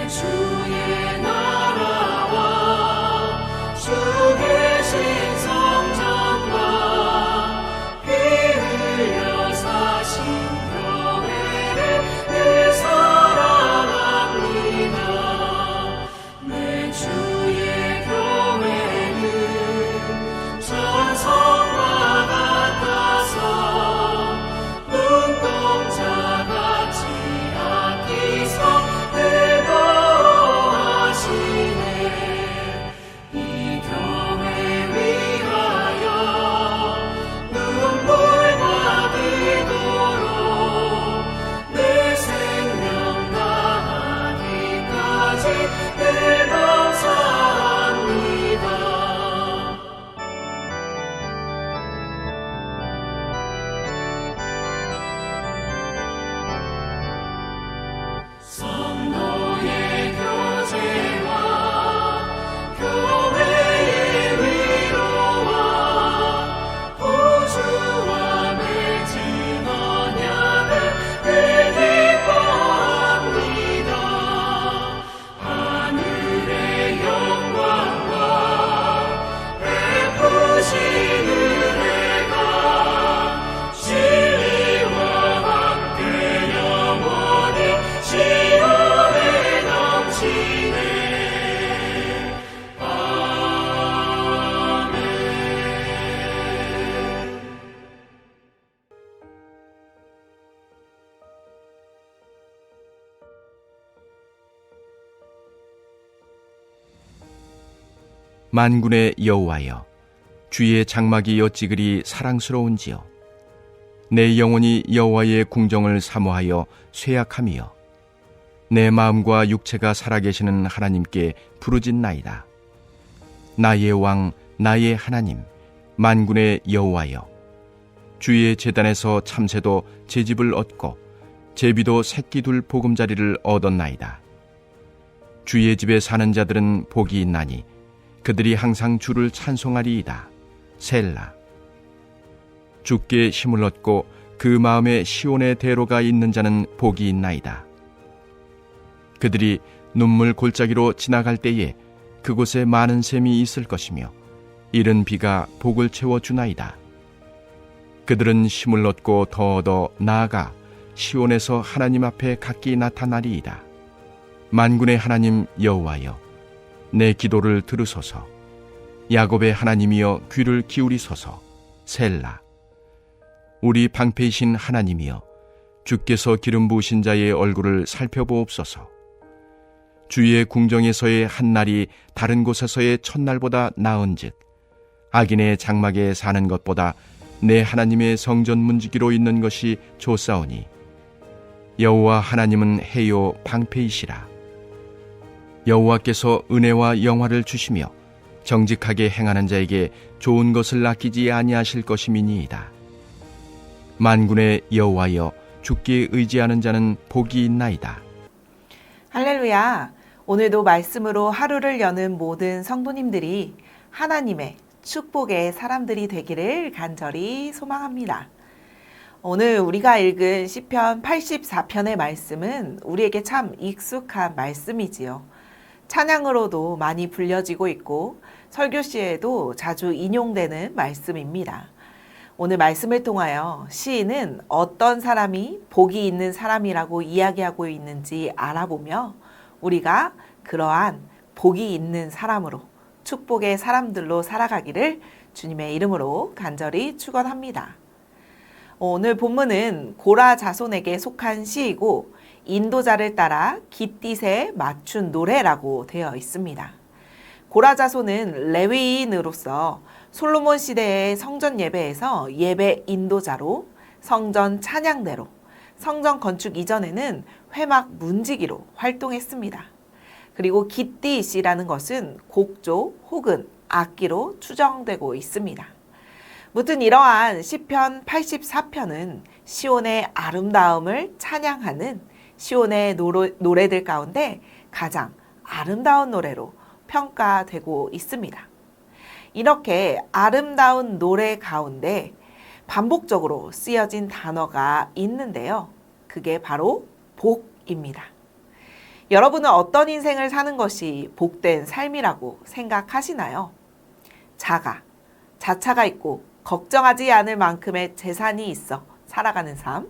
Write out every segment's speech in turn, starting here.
주의 나라와 주 계신 성전과 피 흘려 사신 교회를 늘 사랑합니다. 내 주의 교회는 전성과 같아서 눈동자같이 아끼사 늘 보호하시네. 이 교회 위하여 눈물과 기도로 내 생명 다하기까지 늘 감사합니다. 성도의 교제와 교회의 위로와 구주와 맺은 언약을 늘 기뻐합니다. 하늘의 영광과 베푸신 은혜가 진리와 함께 영원히 시온에 넘치네. 아멘. 만군의 여호와여, 주의 장막이 어찌 그리 사랑스러운지요. 내 영혼이 여호와의 궁정을 사모하여 쇠약하며 내 마음과 육체가 살아계시는 하나님께 부르짖나이다. 나의 왕, 나의 하나님, 만군의 여호와여, 주의 제단에서 참새도 제집을 얻고 제비도 새끼 둘 보금자리를 얻었나이다. 주의 집에 사는 자들은 복이 있나니 그들이 항상 주를 찬송하리이다. 셀라. 주께 힘을 얻고 그 마음에 시온의 대로가 있는 자는 복이 있나이다. 그들이 눈물 골짜기로 지나갈 때에 그곳에 많은 샘이 있을 것이며 이른 비가 복을 채워주나이다. 그들은 힘을 얻고 더 얻어 나아가 시온에서 하나님 앞에 각기 나타나리이다. 만군의 하나님 여호와여, 내 기도를 들으소서. 야곱의 하나님이여 귀를 기울이소서. 셀라. 우리 방패이신 하나님이여, 주께서 기름 부으신 자의 얼굴을 살펴보옵소서. 주의 궁정에서의 한 날이 다른 곳에서의 첫날보다 나은즉 악인의 장막에 사는 것보다 내 하나님의 성전 문지기로 있는 것이 좋사오니 여호와 하나님은 해요 방패이시라. 여호와께서 은혜와 영화를 주시며 정직하게 행하는 자에게 좋은 것을 아끼지 아니하실 것임이니이다. 만군의 여호와여, 주께 의지하는 자는 복이 있나이다. 할렐루야. 오늘도 말씀으로 하루를 여는 모든 성도님들이 하나님의 축복의 사람들이 되기를 간절히 소망합니다. 오늘 우리가 읽은 시편 84편의 말씀은 우리에게 참 익숙한 말씀이지요. 찬양으로도 많이 불려지고 있고 설교시에도 자주 인용되는 말씀입니다. 오늘 말씀을 통하여 시인은 어떤 사람이 복이 있는 사람이라고 이야기하고 있는지 알아보며 우리가 그러한 복이 있는 사람으로, 축복의 사람들로 살아가기를 주님의 이름으로 간절히 축원합니다. 오늘 본문은 고라 자손에게 속한 시이고 인도자를 따라 깃딧에 맞춘 노래라고 되어 있습니다. 고라 자손은 레위인으로서 솔로몬 시대의 성전 예배에서 예배 인도자로, 성전 찬양대로, 성전 건축 이전에는 회막 문지기로 활동했습니다. 그리고 깃딧이라는 것은 곡조 혹은 악기로 추정되고 있습니다. 무튼 이러한 시편 84편은 시온의 아름다움을 찬양하는 시온의 노래들 가운데 가장 아름다운 노래로 평가되고 있습니다. 이렇게 아름다운 노래 가운데 반복적으로 쓰여진 단어가 있는데요. 그게 바로 복입니다. 여러분은 어떤 인생을 사는 것이 복된 삶이라고 생각하시나요? 자차가 있고 걱정하지 않을 만큼의 재산이 있어 살아가는 삶.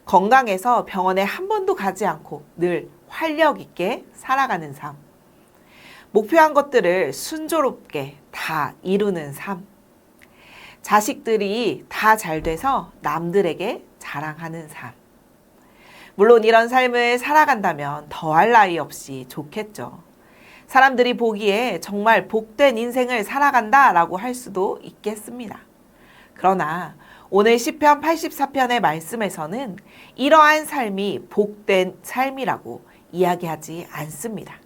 건강해서 병원에 한 번도 가지 않고 늘 활력 있게 살아가는 삶. 목표한 것들을 순조롭게 다 이루는 삶. 자식들이 다 잘 돼서 남들에게 자랑하는 삶. 물론 이런 삶을 살아간다면 더할 나위 없이 좋겠죠. 사람들이 보기에 정말 복된 인생을 살아간다라고 할 수도 있겠습니다. 그러나 오늘 시편 84편의 말씀에서는 이러한 삶이 복된 삶이라고 이야기하지 않습니다.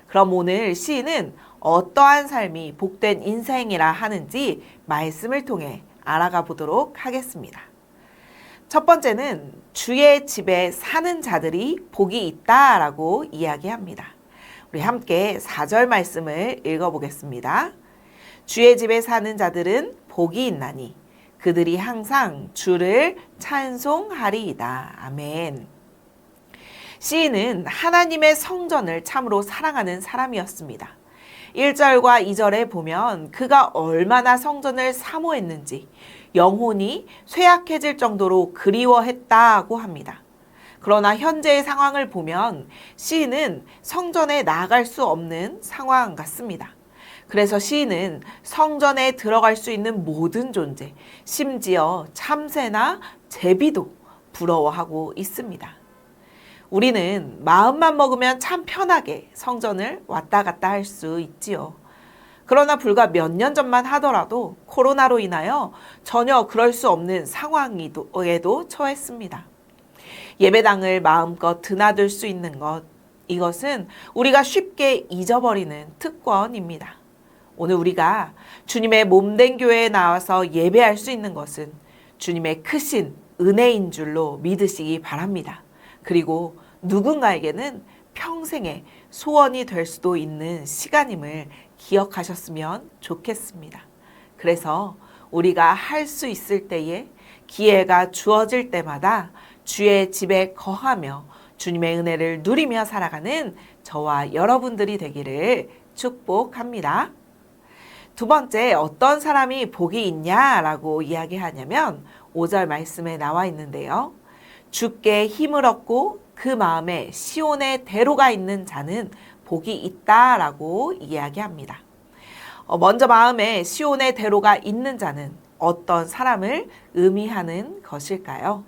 그럼 오늘 시인은 어떠한 삶이 복된 인생이라 하는지 말씀을 통해 알아가 보도록 하겠습니다. 첫 번째는 주의 집에 사는 자들이 복이 있다라고 이야기합니다. 우리 함께 4절 말씀을 읽어보겠습니다. 주의 집에 사는 자들은 복이 있나니 그들이 항상 주를 찬송하리이다. 아멘. 시인은 하나님의 성전을 참으로 사랑하는 사람이었습니다. 1절과 2절에 보면 그가 얼마나 성전을 사모했는지 영혼이 쇠약해질 정도로 그리워했다고 합니다. 그러나 현재의 상황을 보면 시인은 성전에 나갈 수 없는 상황 같습니다. 그래서 시인은 성전에 들어갈 수 있는 모든 존재, 심지어 참새나 제비도 부러워하고 있습니다. 우리는 마음만 먹으면 참 편하게 성전을 왔다 갔다 할 수 있지요. 그러나 불과 몇 년 전만 하더라도 코로나로 인하여 전혀 그럴 수 없는 상황에도 처했습니다. 예배당을 마음껏 드나들 수 있는 것, 이것은 우리가 쉽게 잊어버리는 특권입니다. 오늘 우리가 주님의 몸된 교회에 나와서 예배할 수 있는 것은 주님의 크신 은혜인 줄로 믿으시기 바랍니다. 그리고 누군가에게는 평생의 소원이 될 수도 있는 시간임을 기억하셨으면 좋겠습니다. 그래서 우리가 할 수 있을 때에 기회가 주어질 때마다 주의 집에 거하며 주님의 은혜를 누리며 살아가는 저와 여러분들이 되기를 축복합니다. 두 번째, 어떤 사람이 복이 있냐라고 이야기하냐면 5절 말씀에 나와 있는데요. 주께 힘을 얻고 그 마음에 시온의 대로가 있는 자는 복이 있다라고 이야기합니다. 먼저 마음에 시온의 대로가 있는 자는 어떤 사람을 의미하는 것일까요?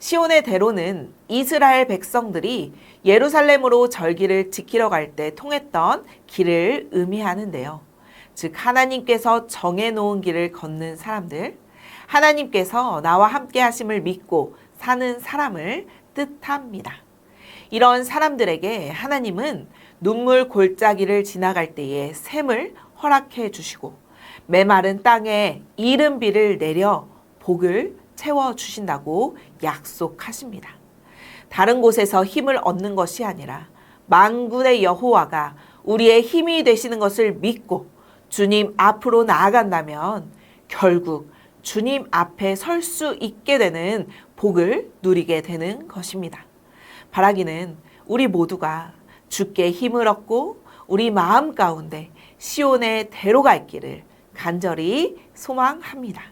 시온의 대로는 이스라엘 백성들이 예루살렘으로 절기를 지키러 갈 때 통했던 길을 의미하는데요. 즉 하나님께서 정해놓은 길을 걷는 사람들, 하나님께서 나와 함께 하심을 믿고 사는 사람을 뜻합니다. 이런 사람들에게 하나님은 눈물 골짜기를 지나갈 때에 샘을 허락해 주시고 메마른 땅에 이른 비를 내려 복을 채워주신다고 약속하십니다. 다른 곳에서 힘을 얻는 것이 아니라 만군의 여호와가 우리의 힘이 되시는 것을 믿고 주님 앞으로 나아간다면 결국 주님 앞에 설 수 있게 되는 복을 누리게 되는 것입니다. 바라기는 우리 모두가 주께 힘을 얻고 우리 마음 가운데 시온의 대로가 있기를 간절히 소망합니다.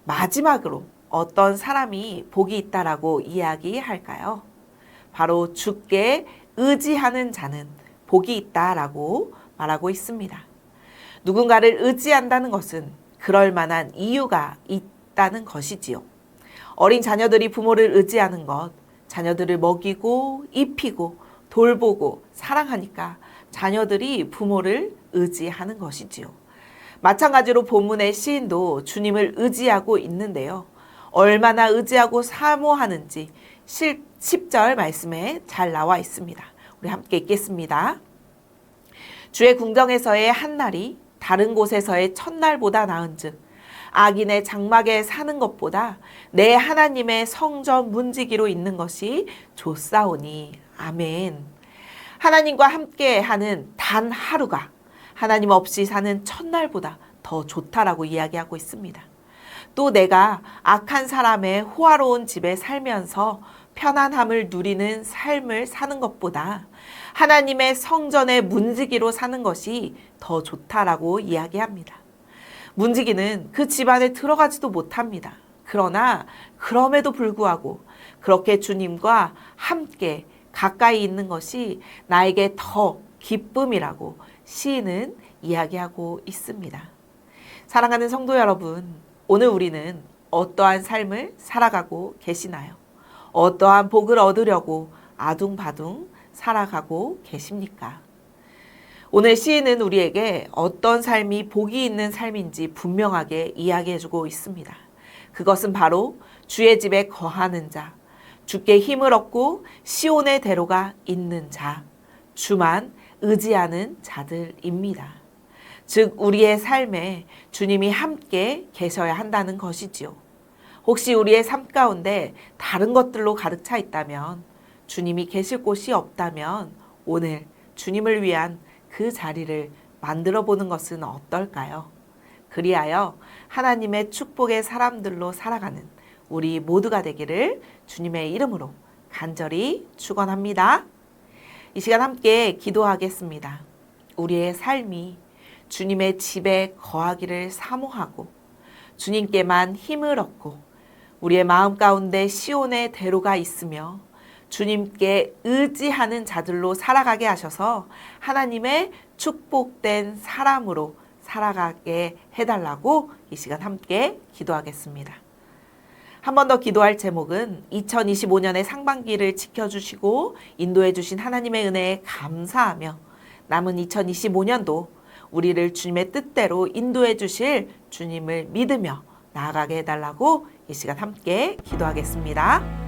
마지막으로 어떤 사람이 복이 있다라고 이야기할까요? 바로 주께 의지하는 자는 복이 있다라고 말하고 있습니다. 누군가를 의지한다는 것은 그럴 만한 이유가 있다는 것이지요. 어린 자녀들이 부모를 의지하는 것, 자녀들을 먹이고 입히고 돌보고 사랑하니까 자녀들이 부모를 의지하는 것이지요. 마찬가지로 본문의 시인도 주님을 의지하고 있는데요. 얼마나 의지하고 사모하는지 10절 말씀에 잘 나와 있습니다. 우리 함께 읽겠습니다. 주의 궁정에서의 한 날이 다른 곳에서의 첫날보다 나은즉 악인의 장막에 사는 것보다 내 하나님의 성전 문지기로 있는 것이 좋사오니. 아멘. 하나님과 함께하는 단 하루가 하나님 없이 사는 첫날보다 더 좋다라고 이야기하고 있습니다. 또 내가 악한 사람의 호화로운 집에 살면서 편안함을 누리는 삶을 사는 것보다 하나님의 성전의 문지기로 사는 것이 더 좋다라고 이야기합니다. 문지기는 그 집안에 들어가지도 못합니다. 그러나 그럼에도 불구하고 그렇게 주님과 함께 가까이 있는 것이 나에게 더 기쁨이라고 시인은 이야기하고 있습니다. 사랑하는 성도 여러분, 오늘 우리는 어떠한 삶을 살아가고 계시나요? 어떠한 복을 얻으려고 아둥바둥 살아가고 계십니까? 오늘 시인은 우리에게 어떤 삶이 복이 있는 삶인지 분명하게 이야기해주고 있습니다. 그것은 바로 주의 집에 거하는 자, 주께 힘을 얻고 시온의 대로가 있는 자, 주만 의지하는 자들입니다. 즉 우리의 삶에 주님이 함께 계셔야 한다는 것이지요. 혹시 우리의 삶 가운데 다른 것들로 가득 차 있다면, 주님이 계실 곳이 없다면 오늘 주님을 위한 그 자리를 만들어 보는 것은 어떨까요? 그리하여 하나님의 축복의 사람들로 살아가는 우리 모두가 되기를 주님의 이름으로 간절히 축원합니다. 이 시간 함께 기도하겠습니다. 우리의 삶이 주님의 집에 거하기를 사모하고 주님께만 힘을 얻고 우리의 마음 가운데 시온의 대로가 있으며 주님께 의지하는 자들로 살아가게 하셔서 하나님의 축복된 사람으로 살아가게 해달라고 이 시간 함께 기도하겠습니다. 한 번 더 기도할 제목은 2025년의 상반기를 지켜주시고 인도해 주신 하나님의 은혜에 감사하며 남은 2025년도 우리를 주님의 뜻대로 인도해 주실 주님을 믿으며 나아가게 해달라고 이 시간 함께 기도하겠습니다.